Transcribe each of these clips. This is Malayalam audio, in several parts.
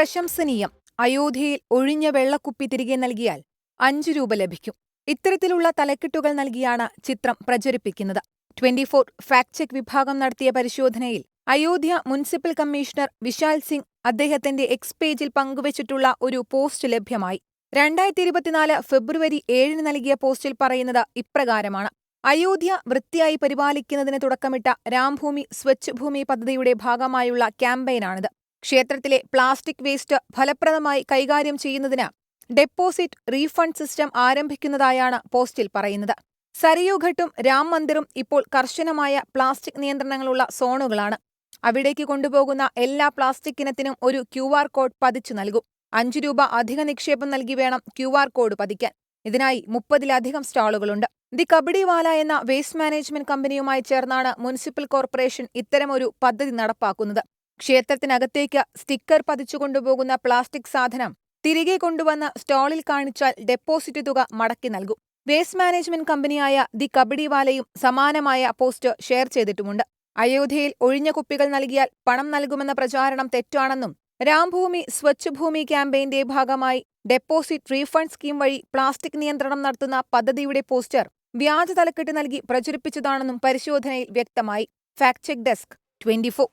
പ്രശംസനീയം. അയോധ്യയിൽ ഒഴിഞ്ഞ വെള്ളക്കുപ്പി തിരികെ നൽകിയാൽ 5 രൂപ ലഭിക്കും. ഇത്തരത്തിലുള്ള തലക്കെട്ടുകൾ നൽകിയാണ് ചിത്രം പ്രചരിപ്പിക്കുന്നത്. 24 ഫാക്ട് ചെക്ക് വിഭാഗം നടത്തിയ പരിശോധനയിൽ അയോധ്യ മുനിസിപ്പൽ കമ്മീഷണർ വിശാൽ സിംഗ് അദ്ദേഹത്തിന്റെ എക്സ് പേജിൽ പങ്കുവച്ചിട്ടുള്ള ഒരു പോസ്റ്റ് ലഭ്യമായി. 2024 ഫെബ്രുവരി 7 നൽകിയ പോസ്റ്റിൽ പറയുന്നത് ഇപ്രകാരമാണ്. അയോധ്യ വൃത്തിയായി പരിപാലിക്കുന്നതിന് തുടക്കമിട്ട രാംഭൂമി സ്വച്ഛ് ഭൂമി പദ്ധതിയുടെ ഭാഗമായുള്ള ക്യാമ്പയിനാണിത്. ക്ഷേത്രത്തിലെ പ്ലാസ്റ്റിക് വേസ്റ്റ് ഫലപ്രദമായി കൈകാര്യം ചെയ്യുന്നതിന് ഡെപ്പോസിറ്റ് റീഫണ്ട് സിസ്റ്റം ആരംഭിക്കുന്നതായാണ് പോസ്റ്റിൽ പറയുന്നത്. സരയൂ ഘട്ടും രാം മന്ദിറും ഇപ്പോൾ കർശനമായ പ്ലാസ്റ്റിക് നിയന്ത്രണങ്ങളുള്ള സോണുകളാണ്. അവിടേക്ക് കൊണ്ടുപോകുന്ന എല്ലാ പ്ലാസ്റ്റിക് ഇനത്തിനും ഒരു QR കോഡ് പതിച്ചു നൽകും. 5 രൂപ അധിക നിക്ഷേപം നൽകി വേണം QR കോഡ് പതിക്കാൻ. ഇതിനായി 30-ലധികം സ്റ്റാളുകളുണ്ട്. ദി കബഡിവാല എന്ന വേസ്റ്റ് മാനേജ്മെന്റ് കമ്പനിയുമായി ചേർന്നാണ് മുനിസിപ്പൽ കോർപ്പറേഷൻ ഇത്തരമൊരു പദ്ധതി നടപ്പാക്കുന്നത്. ക്ഷേത്രത്തിനകത്തേക്ക് സ്റ്റിക്കർ പതിച്ചു കൊണ്ടുപോകുന്ന പ്ലാസ്റ്റിക് സാധനം തിരികെ കൊണ്ടുവന്ന് സ്റ്റാളിൽ കാണിച്ചാൽ ഡെപ്പോസിറ്റ് തുക മടക്കി നൽകും. വേസ്റ്റ് മാനേജ്മെന്റ് കമ്പനിയായ ദി കബഡിവാലയും സമാനമായ പോസ്റ്റ് ഷെയർ ചെയ്തിട്ടുമുണ്ട്. അയോധ്യയിൽ ഒഴിഞ്ഞ കുപ്പികൾ നൽകിയാൽ പണം നൽകുമെന്ന പ്രചാരണം തെറ്റാണെന്നും രാംഭൂമി സ്വച്ഛ് ഭൂമി ക്യാമ്പയിന്റെ ഭാഗമായി ഡെപ്പോസിറ്റ് റീഫണ്ട് സ്കീം വഴി പ്ലാസ്റ്റിക് നിയന്ത്രണം നടത്തുന്ന പദ്ധതിയുടെ പോസ്റ്റർ വ്യാജ തലക്കെട്ട് നൽകി പ്രചരിപ്പിച്ചതാണെന്നും പരിശോധനയിൽ വ്യക്തമായി. Fact check desk 24.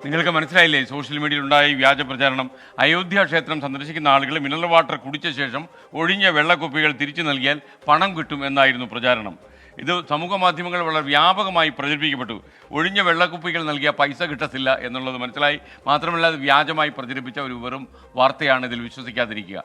നിങ്ങൾക്ക് മനസ്സിലായില്ലേ സോഷ്യൽ മീഡിയയിലുണ്ടായ വ്യാജ പ്രചാരണം? അയോധ്യ ക്ഷേത്രം സന്ദർശിക്കുന്ന ആളുകൾ മിനറൽ വാട്ടർ കുടിച്ച ശേഷം ഒഴിഞ്ഞ വെള്ളക്കുപ്പികൾ തിരിച്ചു നൽകിയാൽ പണം കിട്ടും എന്നായിരുന്നു പ്രചാരണം. ഇത് സമൂഹ മാധ്യമങ്ങൾ വളരെ വ്യാപകമായി പ്രചരിപ്പിക്കപ്പെട്ടു. ഒഴിഞ്ഞ വെള്ളക്കുപ്പികൾ നൽകിയാൽ പൈസ കിട്ടത്തില്ല എന്നുള്ളത് മനസ്സിലായി. മാത്രമല്ല അത് വ്യാജമായി പ്രചരിപ്പിച്ച ഒരു വെറും വാർത്തയാണ്. ഇതിൽ വിശ്വസിക്കാതിരിക്കുക.